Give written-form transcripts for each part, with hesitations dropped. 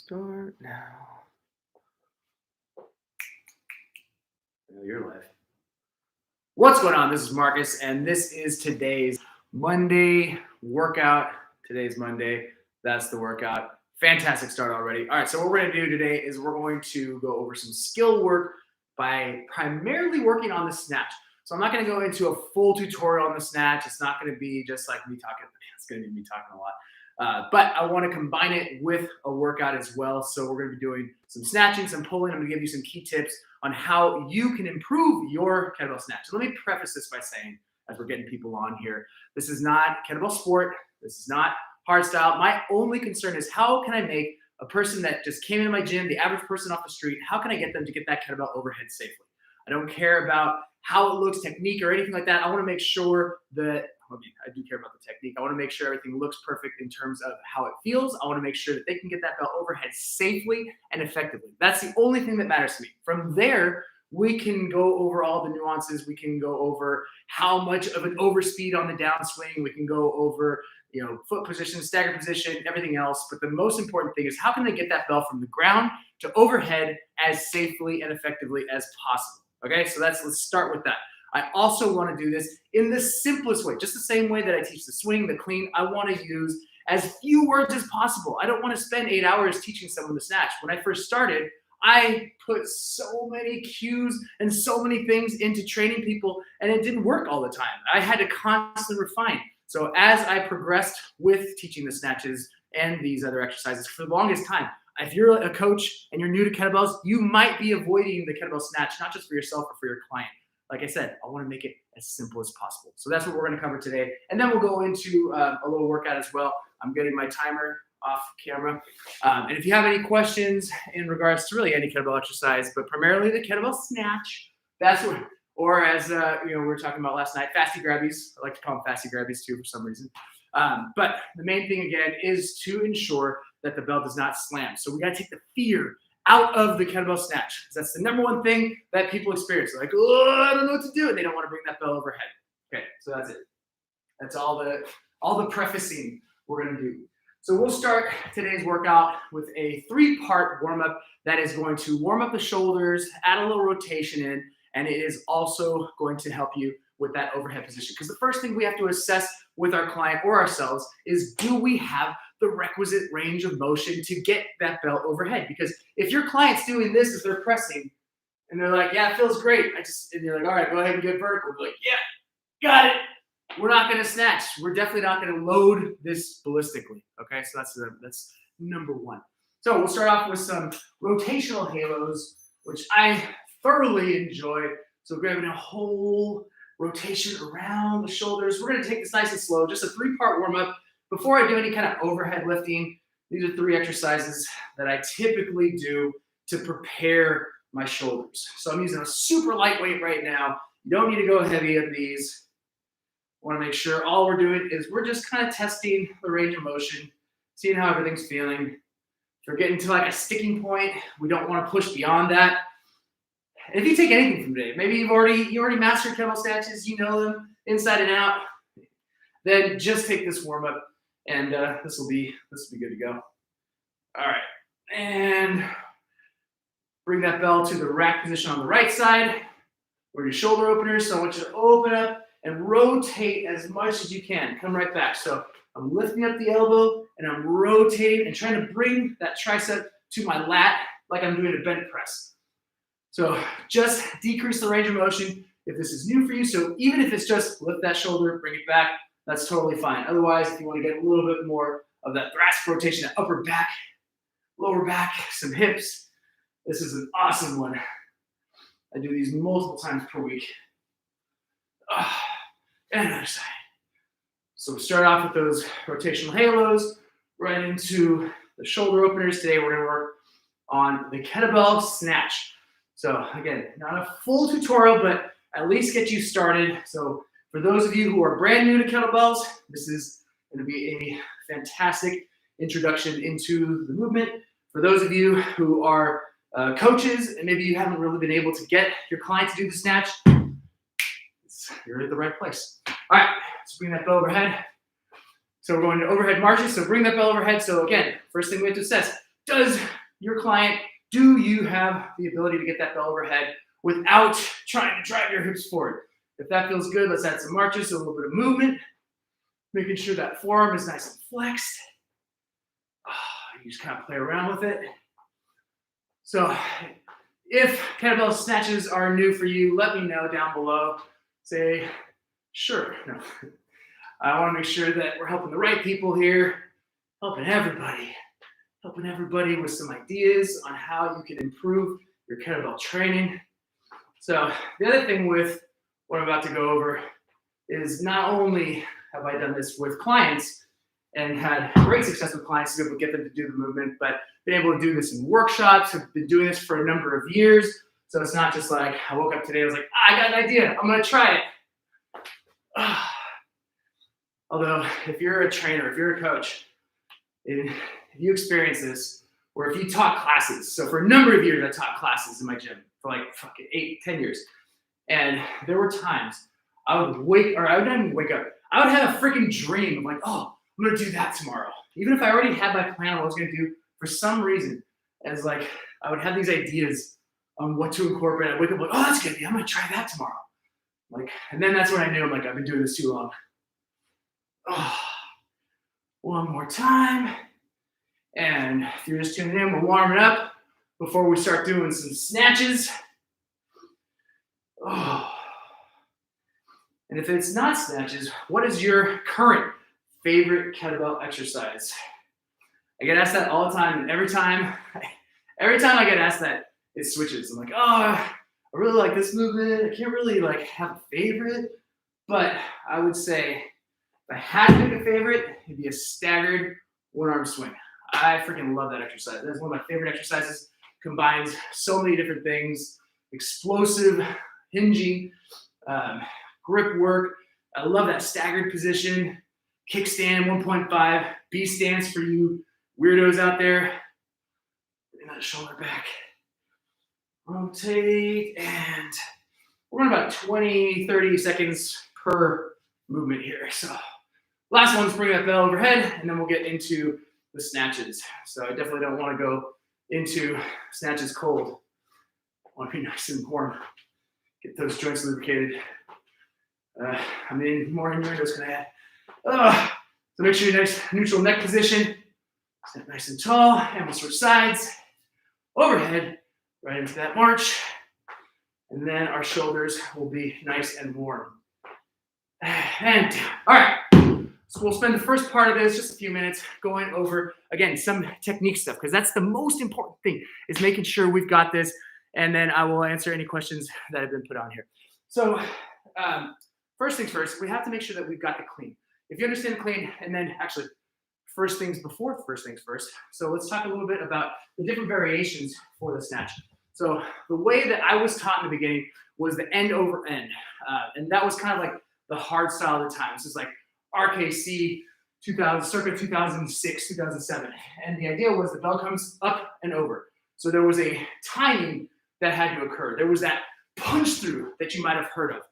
Start now. Oh, you're live. What's going on? This is Marcus, and this is today's Monday workout. Today's Monday. That's the workout. Fantastic start already. All right, so what we're going to do today is we're going to go over some skill work by primarily working on the snatch. So I'm not going to go into a full tutorial on the snatch. It's not going to be just like me talking. It's going to be me talking a lot. But I want to combine it with a workout as well. So we're going to be doing some snatching, some pulling. I'm going to give you some key tips on how you can improve your kettlebell snatch. So let me preface this by saying, as we're getting people on here, this is not kettlebell sport. This is not hardstyle. My only concern is how can I make a person that just came into my gym, the average person off the street, how can I get them to get that kettlebell overhead safely? I don't care about how it looks, technique, or anything like that. I want to make sure that I do care about the technique. I want to make sure everything looks perfect in terms of how it feels. I want to make sure that they can get that bell overhead safely and effectively. That's the only thing that matters to me. From there, we can go over all the nuances. We can go over how much of an overspeed on the downswing. We can go over, foot position, stagger position, everything else. But the most important thing is how can they get that bell from the ground to overhead as safely and effectively as possible. Okay, so let's start with that. I also want to do this in the simplest way, just the same way that I teach the swing, the clean. I want to use as few words as possible. I don't want to spend 8 hours teaching someone the snatch. When I first started, I put so many cues and so many things into training people, and it didn't work all the time. I had to constantly refine. So as I progressed with teaching the snatches and these other exercises for the longest time, if you're a coach and you're new to kettlebells, you might be avoiding the kettlebell snatch, not just for yourself or for your client. Like I said, I want to make it as simple as possible. So that's what we're going to cover today. And then we'll go into a little workout as well. I'm getting my timer off camera. And if you have any questions in regards to really any kettlebell exercise, but primarily the kettlebell snatch, that's what, or as we were talking about last night, fasty grabbies. I like to call them fasty grabbies too for some reason. But the main thing again is to ensure that the bell does not slam. So we got to take the fear out of the kettlebell snatch. That's the number one thing that people experience. They're like, oh, I don't know what to do. And they don't want to bring that bell overhead. Okay, so that's it. That's all the prefacing we're going to do. So we'll start today's workout with a 3-part warm-up that is going to warm up the shoulders, add a little rotation in, and it is also going to help you with that overhead position. Because the first thing we have to assess with our client or ourselves is, do we have the requisite range of motion to get that bell overhead? Because if your client's doing this as they're pressing and they're like, yeah, it feels great. And you're like, all right, go ahead and get vertical. We're like, yeah, got it. We're not going to snatch. We're definitely not going to load this ballistically. Okay, so that's number one. So we'll start off with some rotational halos, which I thoroughly enjoy. So grabbing a whole rotation around the shoulders. We're going to take this nice and slow, just a 3-part warm-up. Before I do any kind of overhead lifting, these are 3 exercises that I typically do to prepare my shoulders. So I'm using a super lightweight right now. You don't need to go heavy on these. I want to make sure all we're doing is we're just kind of testing the range of motion, seeing how everything's feeling. If we're getting to like a sticking point, we don't want to push beyond that. And if you take anything from today, maybe you already mastered kettlebell snatches, you know them inside and out, then just take this warm-up. And this will be good to go. All right, and bring that bell to the rack position on the right side, where your shoulder openers. So I want you to open up and rotate as much as you can. Come right back. So I'm lifting up the elbow and I'm rotating and trying to bring that tricep to my lat like I'm doing a bench press. So just decrease the range of motion if this is new for you. So even if it's just lift that shoulder, bring it back, that's totally fine. Otherwise, if you want to get a little bit more of that thoracic rotation, that upper back, lower back, some hips, this is an awesome one. I do these multiple times per week. And another side. So we start off with those rotational halos, right into the shoulder openers. Today we're going to work on the kettlebell snatch. So again, not a full tutorial, but at least get you started. So for those of you who are brand new to kettlebells, this is going to be a fantastic introduction into the movement. For those of you who are coaches and maybe you haven't really been able to get your client to do the snatch, you're at the right place. All right, let's bring that bell overhead. So we're going to overhead marches. So bring that bell overhead. So again, first thing we have to assess, does your client, do you have the ability to get that bell overhead without trying to drive your hips forward? If that feels good, let's add some marches, so a little bit of movement, making sure that forearm is nice and flexed. You just kind of play around with it. So if kettlebell snatches are new for you, let me know down below. Say, sure. No. I want to make sure that we're helping the right people here, helping everybody with some ideas on how you can improve your kettlebell training. So the other thing with what I'm about to go over is not only have I done this with clients and had great success with clients to be able to get them to do the movement, but been able to do this in workshops, have been doing this for a number of years. So it's not just like, I woke up today, I was like, I got an idea, I'm gonna try it. Although, if you're a trainer, if you're a coach, if you experience this, or if you taught classes, so for a number of years I taught classes in my gym, for like fucking 8-10 years. And there were times I would not even wake up, I would have a freaking dream of like, oh, I'm gonna do that tomorrow. Even if I already had my plan on what I was gonna do, for some reason, as like, I would have these ideas on what to incorporate. I'd wake up like, oh, that's good, I'm gonna try that tomorrow. Like, and then that's when I knew, I'm like, I've been doing this too long. Oh, one more time. And if you're just tuning in, we're warming up before we start doing some snatches. Oh. And if it's not snatches, what is your current favorite kettlebell exercise? I get asked that all the time, and every time I get asked that, it switches. I'm like, oh, I really like this movement. I can't really like have a favorite, but I would say if I had to pick a favorite, it'd be a staggered one-arm swing. I freaking love that exercise. That's one of my favorite exercises. Combines so many different things: explosive hinging, grip work. I love that staggered position. Kickstand 1.5, B stance for you weirdos out there. Bring that shoulder back. Rotate, and we're going about 20-30 seconds per movement here. So last one's bring that bell overhead, and then we'll get into the snatches. So I definitely don't want to go into snatches cold. I want to be nice and warm. Get those joints lubricated. I'm in more innuendos can I add. So make sure you're nice neutral neck position. Stand nice and tall, and we'll switch sides. Overhead, right into that march. And then our shoulders will be nice and warm. And down. All right. So we'll spend the first part of this, just a few minutes, going over, again, some technique stuff, because that's the most important thing, is making sure we've got this, and then I will answer any questions that have been put on here. So first things first, we have to make sure that we've got the clean. If you understand the clean, and then actually, first things before first things first. So let's talk a little bit about the different variations for the snatch. So the way that I was taught in the beginning was the end over end. And that was kind of like the hard style of the time. This is like RKC 2000, circa 2006, 2007. And the idea was the bell comes up and over. So there was a timing that had to occur. There was that punch through that you might have heard of.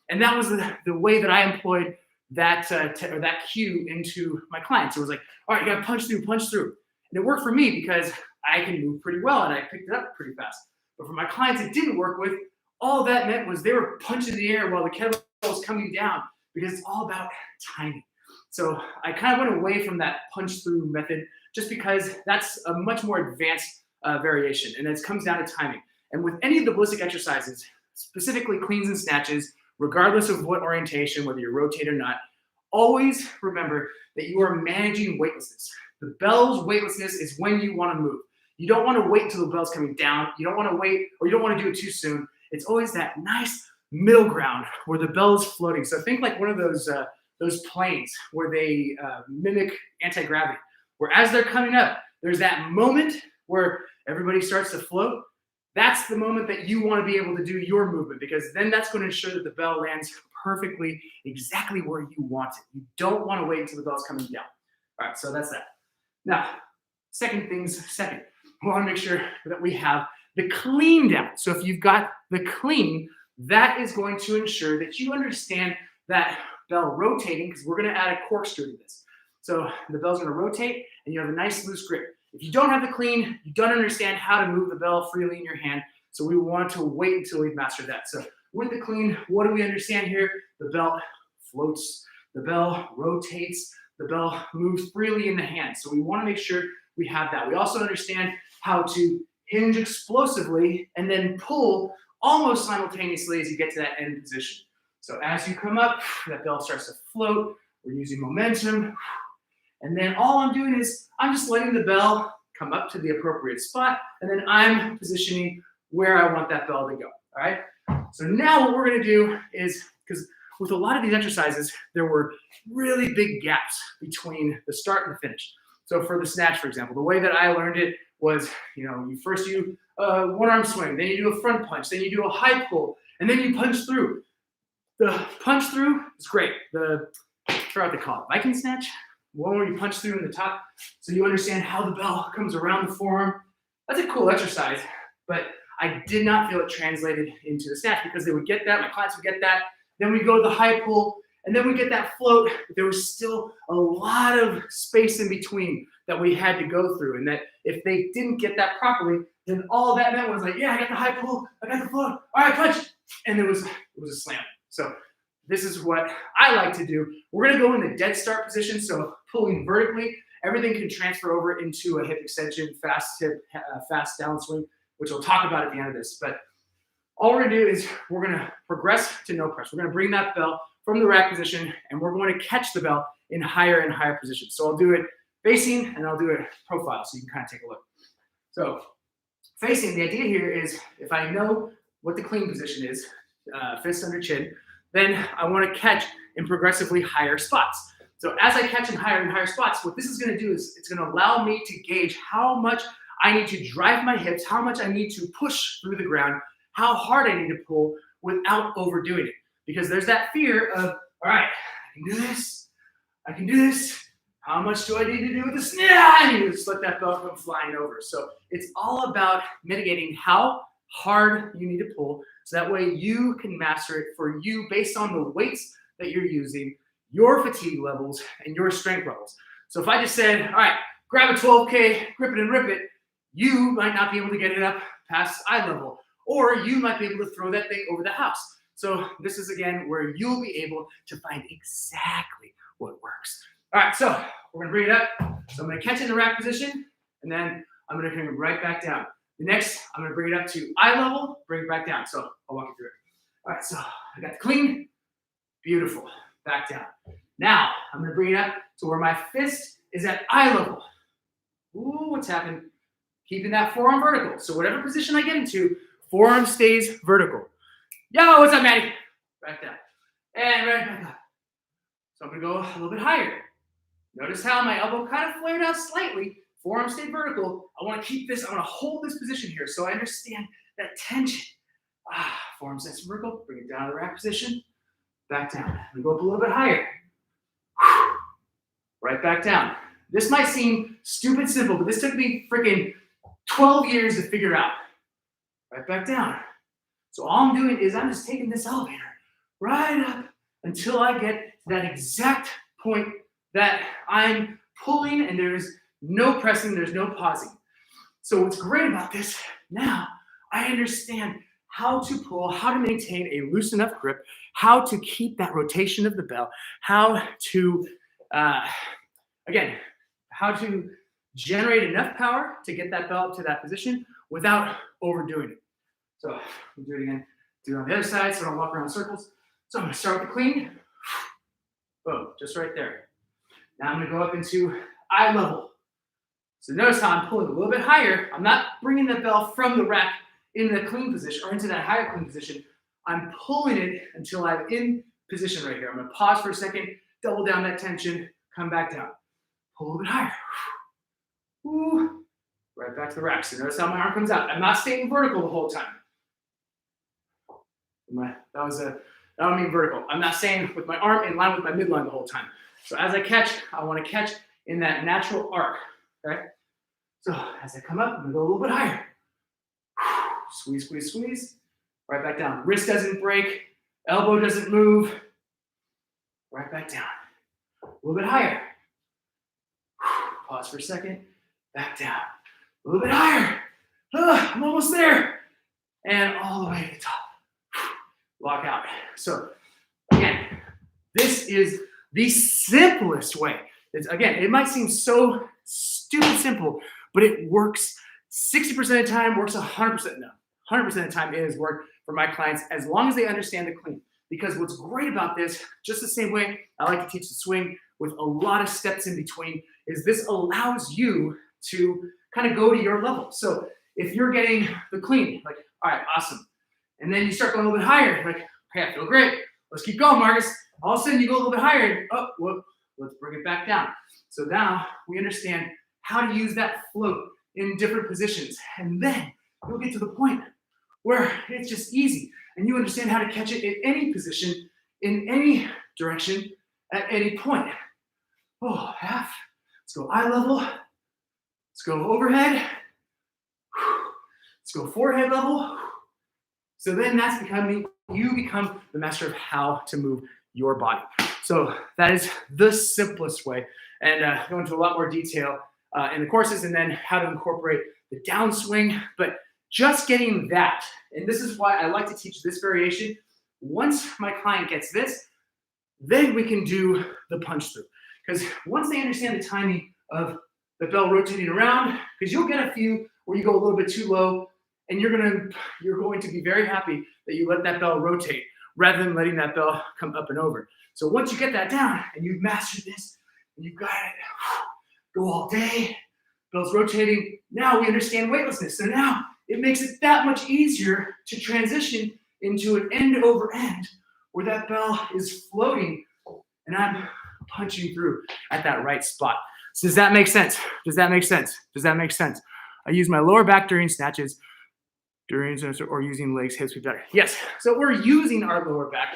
And that was the way that I employed that that cue into my clients. It was like, all right, you got to punch through. And it worked for me because I can move pretty well and I picked it up pretty fast. But for my clients it didn't work with, all that meant was they were punching the air while the kettlebell was coming down, because it's all about timing. So I kind of went away from that punch through method just because that's a much more advanced variation, and it comes down to timing. And with any of the ballistic exercises, specifically cleans and snatches, regardless of what orientation, whether you rotate or not, always remember that you are managing weightlessness. The bell's weightlessness is when you want to move. You don't want to wait until the bell's coming down. You don't want to wait, or you don't want to do it too soon. It's always that nice middle ground where the bell's floating. So think like one of those planes where they mimic anti-gravity, where as they're coming up, there's that moment where everybody starts to float. That's the moment that you want to be able to do your movement, because then that's going to ensure that the bell lands perfectly exactly where you want it. You don't want to wait until the bell's coming down. All right, so that's that. Now, second things second. We want to make sure that we have the clean down. So if you've got the clean, that is going to ensure that you understand that bell rotating, because we're going to add a corkscrew to this. So the bell's going to rotate and you have a nice loose grip. if you don't have the clean, you don't understand how to move the bell freely in your hand. So we want to wait until we've mastered that. So with the clean, what do we understand here? The bell floats, the bell rotates, the bell moves freely in the hand. So we want to make sure we have that. We also understand how to hinge explosively and then pull almost simultaneously as you get to that end position. So as you come up, that bell starts to float. We're using momentum. And then all I'm doing is I'm just letting the bell come up to the appropriate spot, and then I'm positioning where I want that bell to go, all right? So now what we're gonna do is, because with a lot of these exercises, there were really big gaps between the start and the finish. So for the snatch, for example, the way that I learned it was, you first do a one-arm swing, then you do a front punch, then you do a high pull, and then you punch through. The punch through is great. I forgot what they call it, Viking snatch? One where you punch through in the top, so you understand how the bell comes around the forearm. That's a cool exercise, but I did not feel it translated into the snatch because they would get that, my clients would get that, then we go to the high pull, and then we get that float, but there was still a lot of space in between that we had to go through, and that if they didn't get that properly, then all that meant was like, yeah, I got the high pull, I got the float, all right, punch, and it was a slam. So this is what I like to do. We're gonna go in the dead start position, so pulling vertically, everything can transfer over into a hip extension, fast hip, fast downswing, which we'll talk about at the end of this. But all we're gonna do is we're gonna progress to no press. We're gonna bring that bell from the rack position, and we're going to catch the bell in higher and higher positions. So I'll do it facing, and I'll do it profile, so you can kind of take a look. So facing, the idea here is if I know what the clean position is, fist under chin, then I want to catch in progressively higher spots. So as I catch in higher and higher spots, what this is going to do is it's going to allow me to gauge how much I need to drive my hips, how much I need to push through the ground, how hard I need to pull without overdoing it. Because there's that fear of, all right, I can do this, I can do this. How much do I need to do with this? Yeah, and you just let that bell come flying over. So it's all about mitigating how hard you need to pull, so that way you can master it for you based on the weights that you're using, your fatigue levels, and your strength levels. So if I just said, all right, grab a 12K, grip it and rip it, you might not be able to get it up past eye level, or you might be able to throw that thing over the house. So this is, again, where you'll be able to find exactly what works. All right, so we're gonna bring it up. So I'm gonna catch in the rack position, and then I'm gonna bring it right back down. The next, I'm gonna bring it up to eye level, bring it back down. So I'll walk you through it. All right, so I got the clean, beautiful, back down. Now, I'm gonna bring it up to where my fist is at eye level. Ooh, what's happened? Keeping that forearm vertical. So whatever position I get into, forearm stays vertical. Yo, what's up, Maddie? Back down. And right back up. So I'm gonna go a little bit higher. Notice how my elbow kind of flared out slightly. Forearm stayed vertical. I want to keep this, I want to hold this position here so I understand that tension. Forearm stays vertical, bring it down to the rack position, back down. We go up a little bit higher. Right back down. This might seem stupid simple, but this took me freaking 12 years to figure out. Right back down. So all I'm doing is I'm just taking this elevator right up until I get to that exact point that I'm pulling, and there's no pressing, there's no pausing. So what's great about this, now I understand how to pull, how to maintain a loose enough grip, how to keep that rotation of the bell, how to, again, how to generate enough power to get that bell up to that position without overdoing it. So I'm gonna do it again, do it on the other side so I don't walk around in circles. So I'm gonna start with the clean, boom, just right there. Now I'm gonna go up into eye level. So notice how I'm pulling a little bit higher. I'm not bringing the bell from the rack into the clean position or into that higher clean position. I'm pulling it until I'm in position right here. I'm gonna pause for a second, double down that tension, come back down. Pull a little bit higher. Ooh. Right back to the rack. So notice how my arm comes out. I'm not staying vertical the whole time. That don't mean vertical. I'm not staying with my arm in line with my midline the whole time. So as I catch, I want to catch in that natural arc, okay? So as I come up, I'm gonna go a little bit higher. Squeeze, squeeze, squeeze. Right back down. Wrist doesn't break, elbow doesn't move. Right back down. A little bit higher. Pause for a second. back down. A little bit higher. I'm almost there. And all the way to the top. Lock out. So again, this is the simplest way. Again, it might seem so stupid simple, but it works 60% of the time, works 100%. No, 100% of the time it has worked for my clients as long as they understand the clean. Because what's great about this, just the same way I like to teach the swing with a lot of steps in between, is this allows you to kind of go to your level. So if you're getting the clean, like, all right, awesome. And then you start going a little bit higher, like, okay, I feel great. Let's keep going, Marcus. All of a sudden you go a little bit higher. Oh, whoop, let's bring it back down. So now we understand how to use that float in different positions. And then you'll get to the point where it's just easy. And you understand how to catch it in any position, in any direction, at any point. Oh, half. Let's go eye level. Let's go overhead. Let's go forehead level. So then that's becoming, you become the master of how to move your body. So that is the simplest way. And go into a lot more detail in the courses, and then how to incorporate the downswing. But just getting that, and this is why I like to teach this variation. Once my client gets this, then we can do the punch through. Because once they understand the timing of the bell rotating around, because you'll get a few where you go a little bit too low, and you're going to be very happy that you let that bell rotate rather than letting that bell come up and over. So once you get that down and you've mastered this and you've got it, go all day, bell's rotating. Now we understand weightlessness. So now it makes it that much easier to transition into an end over end where that bell is floating and I'm punching through at that right spot. So does that make sense? Does that make sense? Does that make sense? I use my lower back during snatches, or using legs, hips, better. Yes, so we're using our lower back.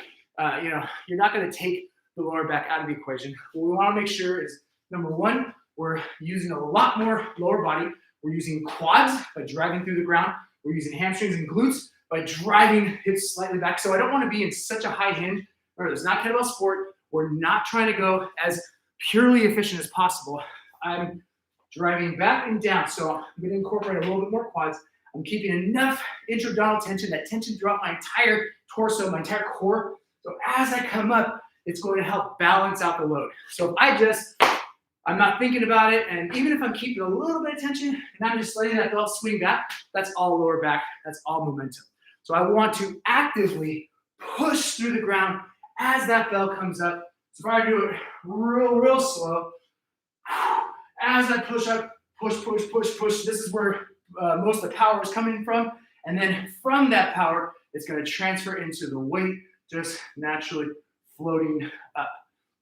You're not going to take the lower back out of the equation. What we want to make sure is, number one, we're using a lot more lower body. We're using quads by driving through the ground. We're using hamstrings and glutes by driving hips slightly back. So I don't want to be in such a high hinge. Remember, it's not kettlebell sport. We're not trying to go as purely efficient as possible. I'm driving back and down. So I'm going to incorporate a little bit more quads. I'm keeping enough intra-abdominal tension, that tension throughout my entire torso, my entire core. So as I come up, it's going to help balance out the load. So if I'm not thinking about it, and even if I'm keeping a little bit of tension and I'm just letting that bell swing back, that's all lower back, that's all momentum. So I want to actively push through the ground as that bell comes up. So if I do it real slow, as I push up, push, this is where most of the power is coming from. And then from that power, it's going to transfer into the weight, just naturally floating up.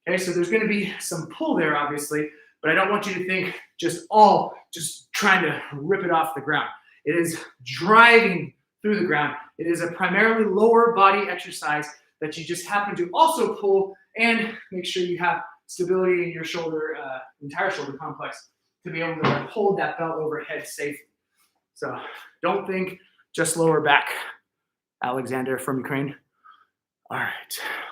Okay, so there's going to be some pull there, obviously, but I don't want you to think just trying to rip it off the ground. It is driving through the ground. It is a primarily lower body exercise that you just happen to also pull and make sure you have stability in your shoulder, entire shoulder complex, to be able to hold that bell overhead safely. So don't think just lower back. Alexander from Ukraine. All right,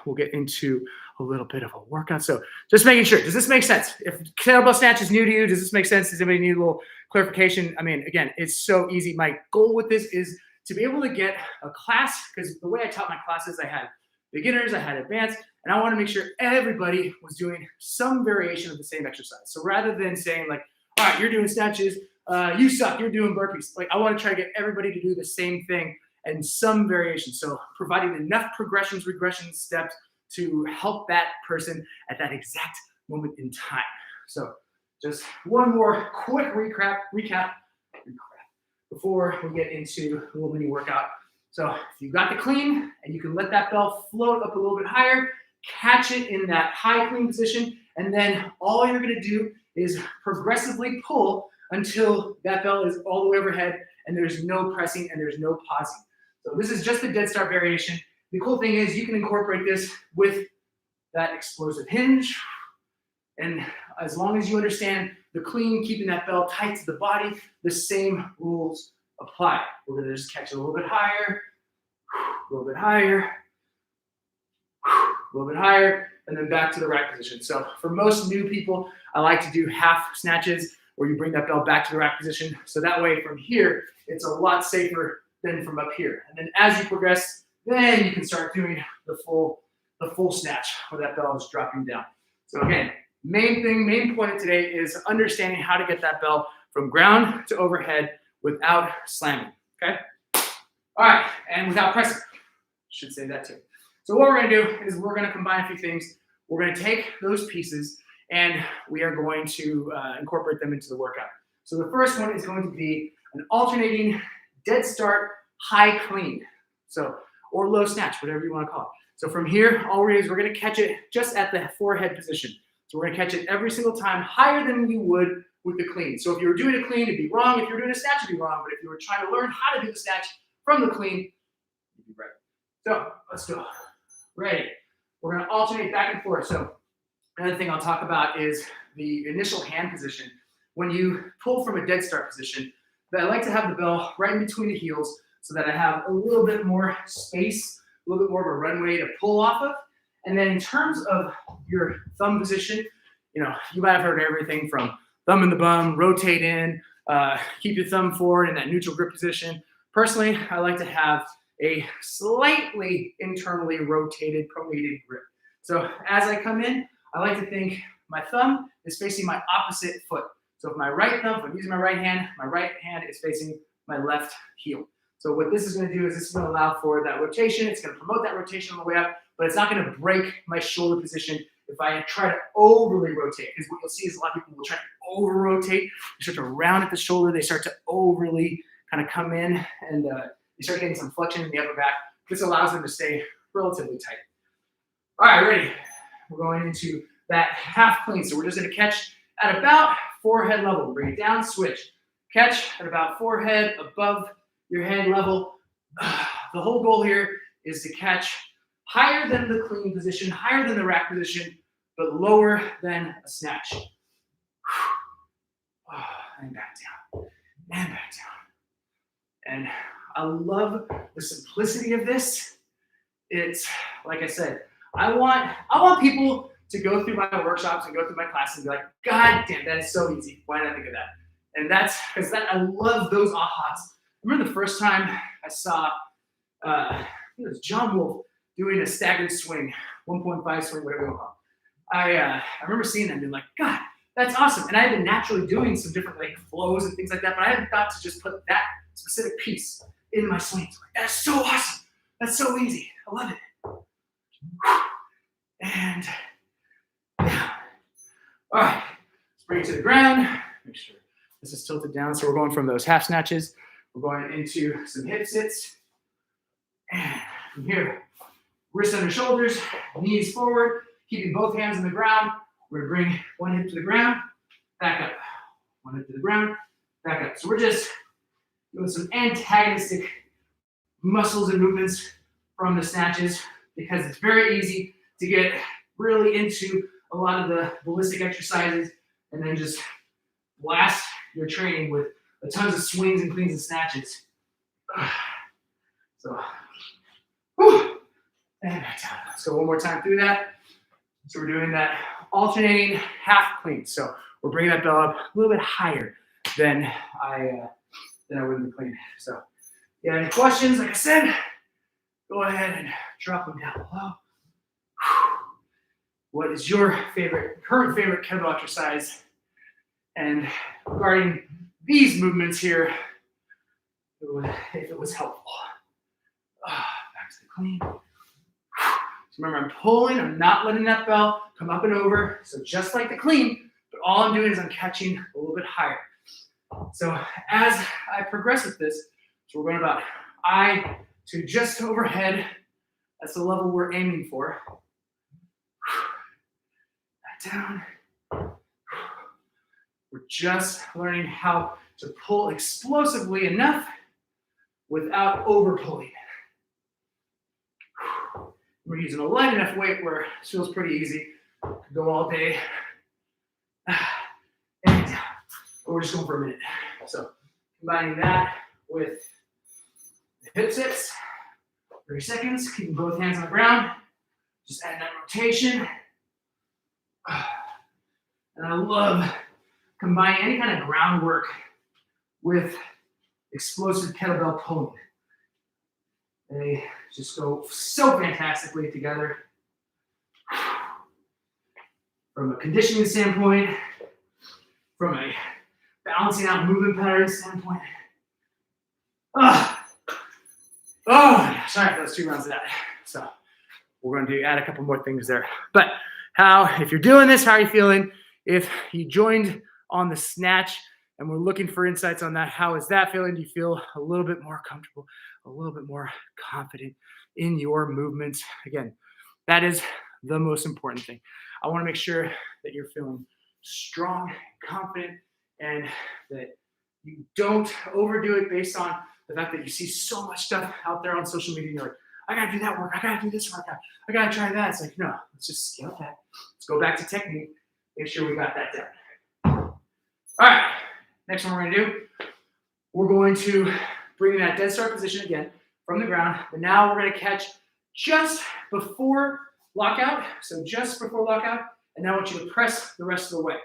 we'll get into a little bit of a workout. So just making sure, does this make sense? If kettlebell snatch is new to you, does this make sense? Does anybody need a little clarification? I mean, again, it's so easy. My goal with this is to be able to get a class, because the way I taught my classes, I had beginners, I had advanced, and I want to make sure everybody was doing some variation of the same exercise. So rather than saying like, all right, you're doing snatches, you suck, you're doing burpees. Like, I want to try to get everybody to do the same thing and some variation. So providing enough progressions, regression steps to help that person at that exact moment in time. So just one more quick recap before we get into a little mini workout. So if you got the clean and you can let that bell float up a little bit higher, catch it in that high clean position, and then all you're going to do is progressively pull until that bell is all the way overhead and there's no pressing and there's no pausing. So this is just the Deadstart variation. The cool thing is you can incorporate this with that explosive hinge. And as long as you understand the clean, keeping that bell tight to the body, the same rules apply. We're going to just catch it a little bit higher, a little bit higher, a little bit higher, and then back to the right position. So for most new people, I like to do half snatches. or you bring that bell back to the rack position. So that way from here, it's a lot safer than from up here. And then as you progress, then you can start doing the full snatch where that bell is dropping down. So again, main point of today is understanding how to get that bell from ground to overhead without slamming, okay? All right, and without pressing. Should say that too. So what we're gonna do is we're gonna combine a few things. We're gonna take those pieces and we are going to incorporate them into the workout. So the first one is going to be an alternating dead start high clean. So, or low snatch, whatever you wanna call it. So from here, all we're gonna do is we're gonna catch it just at the forehead position. So we're gonna catch it every single time higher than you would with the clean. So if you were doing a clean, it'd be wrong. If you were doing a snatch, it'd be wrong. But if you were trying to learn how to do the snatch from the clean, you'd be right. So let's go. Ready. We're gonna alternate back and forth. So another thing I'll talk about is the initial hand position. When you pull from a dead start position, I like to have the bell right in between the heels so that I have a little bit more space, a little bit more of a runway to pull off of. And then in terms of your thumb position, you know, you might have heard everything from thumb in the bum, rotate in, keep your thumb forward in that neutral grip position. Personally, I like to have a slightly internally rotated, pronated grip. So as I come in, I like to think my thumb is facing my opposite foot. So if my right thumb, if I'm using my right hand is facing my left heel. So what this is going to do is this is going to allow for that rotation. It's going to promote that rotation on the way up, but it's not going to break my shoulder position if I try to overly rotate. Because what you'll see is a lot of people will try to over rotate. They start to round at the shoulder. They start to overly kind of come in and they start getting some flexion in the upper back. This allows them to stay relatively tight. All right, ready. We're going into that half clean. So we're just going to catch at about forehead level. Bring it down, switch. Catch at about forehead, above your head level. The whole goal here is to catch higher than the clean position, higher than the rack position, but lower than a snatch. And back down, and back down. And I love the simplicity of this. It's, like I said, I want people to go through my workshops and go through my classes and be like, God damn, that is so easy. Why did I think of that? And that's because I love those ahas. I remember the first time I saw, it was John Wolf doing a staggered swing, 1.5 swing, whatever you want to call it. I remember seeing that and being like, God, that's awesome. And I had been naturally doing some different like flows and things like that, but I hadn't thought to just put that specific piece in my swings. Like, that's so awesome. That's so easy. I love it. And down. All right, let's bring it to the ground. Make sure this is tilted down. So we're going from those half snatches. We're going into some hip sits. And from here, wrists under shoulders, knees forward, keeping both hands on the ground. We're going to bring one hip to the ground, back up. One hip to the ground, back up. So we're just doing some antagonistic muscles and movements from the snatches because it's very easy to get really into a lot of the ballistic exercises and then just blast your training with tons of swings and cleans and snatches. So, whew, and back down. Let's go one more time through that. So we're doing that alternating half clean. So we're bringing that bell up a little bit higher than I would in the clean. So if you have any questions, like I said, go ahead and drop them down below. What is your current favorite kettlebell exercise? And regarding these movements here, if it was helpful. Back to the clean. So remember, I'm pulling, I'm not letting that bell come up and over. So just like the clean, but all I'm doing is I'm catching a little bit higher. So as I progress with this, so we're going about eye to just overhead. That's the level we're aiming for. Back down. We're just learning how to pull explosively enough without over pulling. We're using a light enough weight where it feels pretty easy. Go all day. And down. We're just going for a minute. So combining that with the hip sits, 30 seconds, keeping both hands on the ground. Just add that rotation. And I love combine any kind of groundwork with explosive kettlebell pulling. They just go so fantastically together. From a conditioning standpoint, from a balancing out movement pattern standpoint. Oh, sorry for those 2 rounds of that. So we're going to add a couple more things there. But if you're doing this, how are you feeling? If you joined on the snatch and we're looking for insights on that, how is that feeling? Do you feel a little bit more comfortable, a little bit more confident in your movements? Again, that is the most important thing. I want to make sure that you're feeling strong, confident, and that you don't overdo it based on the fact that you see so much stuff out there on social media. You're like, I got to do that work. I got to do this workout. I got to try that. It's like, no, let's just scale that. Let's go back to technique. Make sure we got that done. All right. Next one we're going to do, we're going to bring in that dead start position again from the ground. But now we're going to catch just before lockout. So just before lockout. And now I want you to press the rest of the way.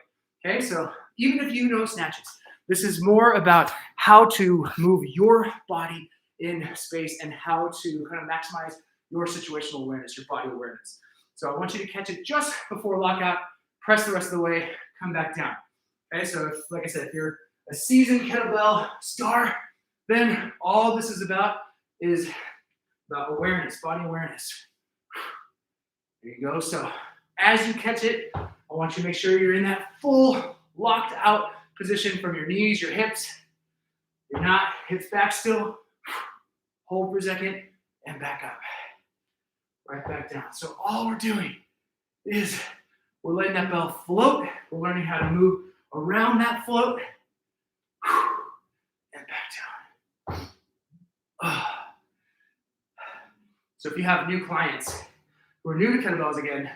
Okay. So even if you know snatches, this is more about how to move your body in space and how to kind of maximize your situational awareness, your body awareness. So I want you to catch it just before lockout, press the rest of the way, come back down. Okay, so like I said, if you're a seasoned kettlebell star, then all this is about awareness, body awareness. There you go. So as you catch it, I want you to make sure you're in that full locked out position from your knees, your hips. You're not, hips back still. Hold for a second and back up. Right back down. So all we're doing is we're letting that bell float. We're learning how to move around that float and back down. So if you have new clients who are new to kettlebells again,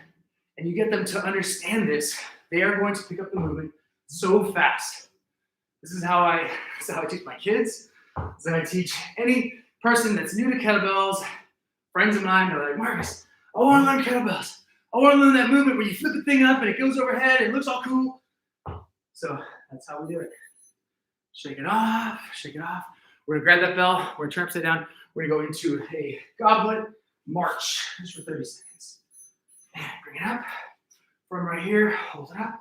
and you get them to understand this, they are going to pick up the movement so fast. This is how I teach my kids. This is how I teach any person that's new to kettlebells. Friends of mine are like, Marcus, I want to learn kettlebells. I want to learn that movement where you flip the thing up and it goes overhead and it looks all cool. So that's how we do it. Shake it off, shake it off. We're gonna grab that bell, we're gonna turn upside down. We're gonna go into a goblet march just for 30 seconds. And bring it up from right here, hold it up.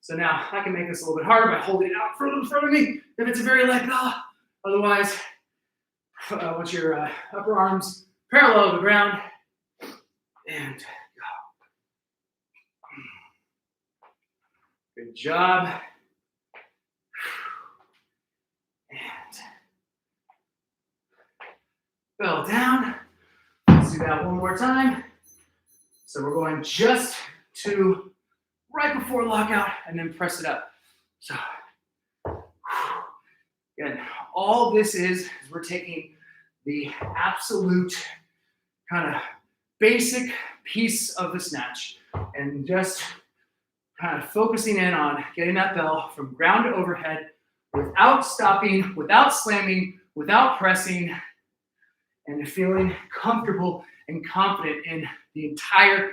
So now I can make this a little bit harder by holding it out further in front of me if it's a very light bell. Otherwise, once your upper arms parallel to the ground, and go. Good job. And bell down. Let's do that one more time. So we're going just to right before lockout and then press it up. So again, all this is we're taking the absolute kind of basic piece of the snatch and just kind of focusing in on getting that bell from ground to overhead without stopping, without slamming, without pressing, and feeling comfortable and confident in the entire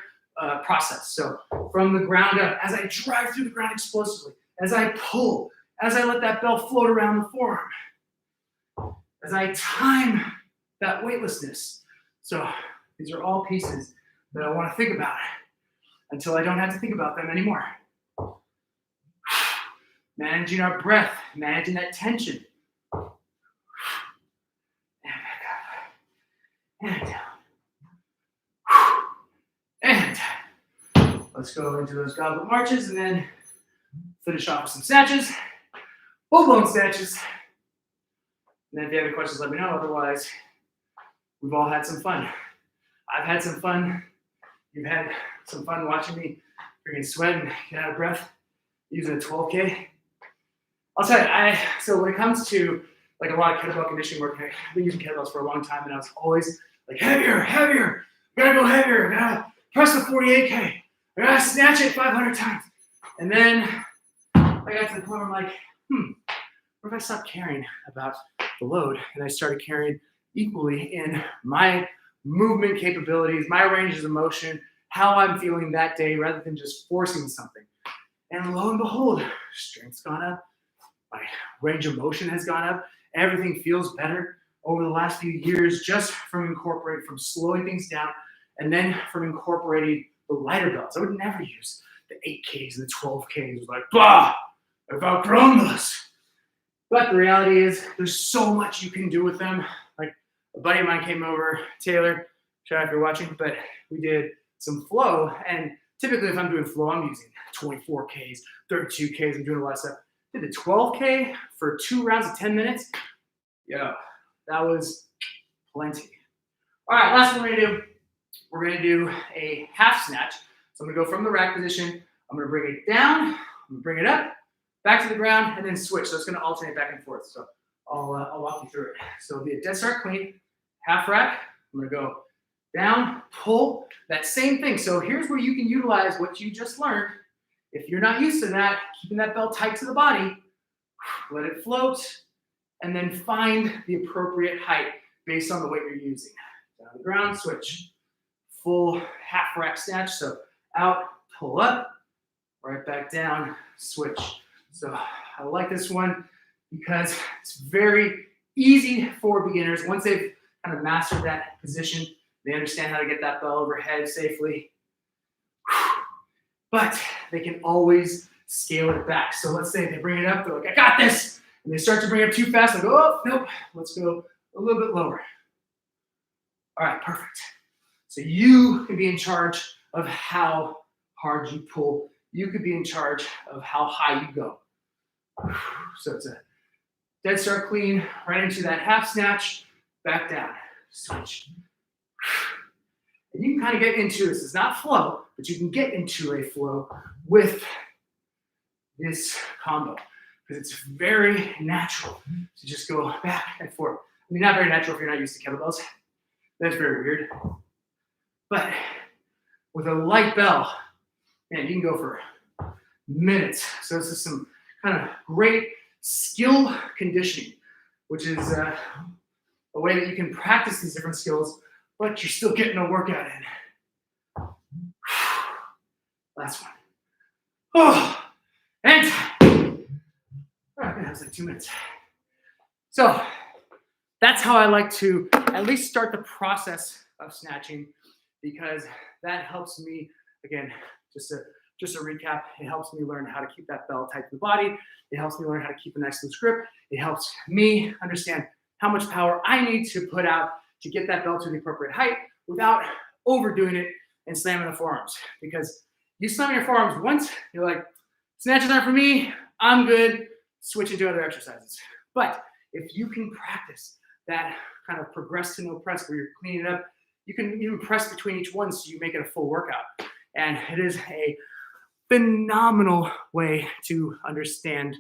process. So from the ground up, as I drive through the ground explosively, as I pull, as I let that bell float around the forearm, as I time that weightlessness. So these are all pieces that I want to think about until I don't have to think about them anymore. Managing our breath, managing that tension. And back up. And down. And let's go into those goblet marches and then finish off with some snatches. Full-blown snatches. And then if you have any questions, let me know. Otherwise, we've all had some fun. I've had some fun. You've had some fun watching me freaking sweat and get out of breath using a 12K. I'll tell you, so when it comes to like a lot of kettlebell conditioning work, I've been using kettlebells for a long time, and I was always like, heavier, heavier, gotta go heavier, gotta press the 48K, I gotta snatch it 500 times. And then I got to the point where I'm like, what if I stopped caring about the load and I started caring equally in my movement capabilities, my ranges of motion, how I'm feeling that day, rather than just forcing something. And lo and behold, strength's gone up, my range of motion has gone up, everything feels better over the last few years just from slowing things down, and then from incorporating the lighter belts. I would never use the 8Ks and the 12Ks. Like, bah, I've outgrown those. But the reality is there's so much you can do with them. Like a buddy of mine came over, Taylor, shout out if you're watching, but we did some flow. And typically if I'm doing flow, I'm using 24Ks, 32Ks, I'm doing a lot of stuff. Did the 12K for 2 rounds of 10 minutes. Yeah, that was plenty. All right, last one we're gonna do. We're gonna do a half snatch. So I'm gonna go from the rack position. I'm gonna bring it down, I'm gonna bring it up, back to the ground, and then switch. So it's gonna alternate back and forth. So I'll walk you through it. So it'll be a dead start clean, half rack. I'm gonna go down, pull, that same thing. So here's where you can utilize what you just learned. If you're not used to that, keeping that belt tight to the body, let it float, and then find the appropriate height based on the weight you're using. Down to the ground, switch. Full half rack snatch. So out, pull up, right back down, switch. So I like this one because it's very easy for beginners. Once they've kind of mastered that position, they understand how to get that bell overhead safely. But they can always scale it back. So let's say they bring it up, they're like, I got this. And they start to bring it up too fast. I go, oh, nope, let's go a little bit lower. All right, perfect. So you can be in charge of how hard you pull. You could be in charge of how high you go. So it's a dead start clean, right into that half snatch, back down, switch. And you can kind of get into this. It's not flow, but you can get into a flow with this combo because it's very natural to just go back and forth. I mean, not very natural if you're not used to kettlebells. That's very weird. But with a light bell, man, you can go for minutes. So this is some kind of great skill conditioning, which is a way that you can practice these different skills, but you're still getting a workout in. Last one. Oh, and time. All right, that was like 2 minutes. So that's how I like to at least start the process of snatching, because that helps me, again, just a recap, it helps me learn how to keep that bell tight to the body. It helps me learn how to keep an excellent grip. It helps me understand how much power I need to put out to get that bell to the appropriate height without overdoing it and slamming the forearms. Because you slam your forearms once, you're like, snatches aren't for me, I'm good, switch into other exercises. But if you can practice that kind of progress to no press where you're cleaning it up, you can even press between each one so you make it a full workout. And it is a phenomenal way to understand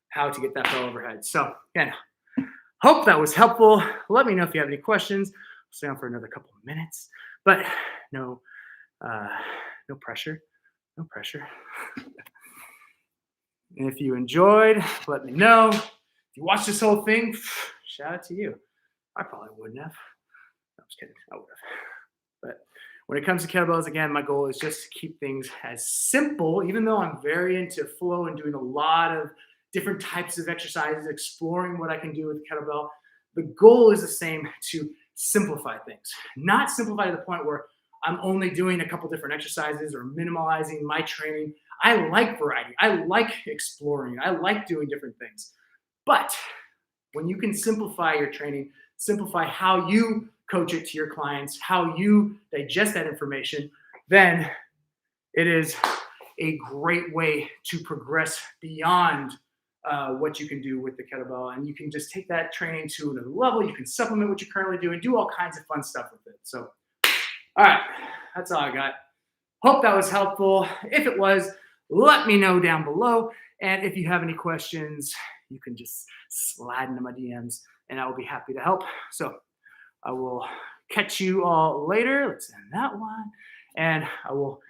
how to get that bell overhead. So again, hope that was helpful. Let me know if you have any questions. I'll stay on for another couple of minutes, but no pressure, no pressure. And if you enjoyed, let me know. If you watched this whole thing, shout out to you. I probably wouldn't have. No, I'm just kidding. I would have. But when it comes to kettlebells, again, my goal is just to keep things as simple, even though I'm very into flow and doing a lot of different types of exercises, exploring what I can do with the kettlebell. The goal is the same, to simplify things. Not simplify to the point where I'm only doing a couple different exercises or minimalizing my training. I like variety. I like exploring. I like doing different things. But when you can simplify your training, simplify how you coach it to your clients, how you digest that information, then it is a great way to progress beyond what you can do with the kettlebell. And you can just take that training to another level. You can supplement what you're currently doing, do all kinds of fun stuff with it. So, all right, that's all I got. Hope that was helpful. If it was, let me know down below. And if you have any questions, you can just slide into my DMs and I will be happy to help. So I will catch you all later. Let's end that one. And I will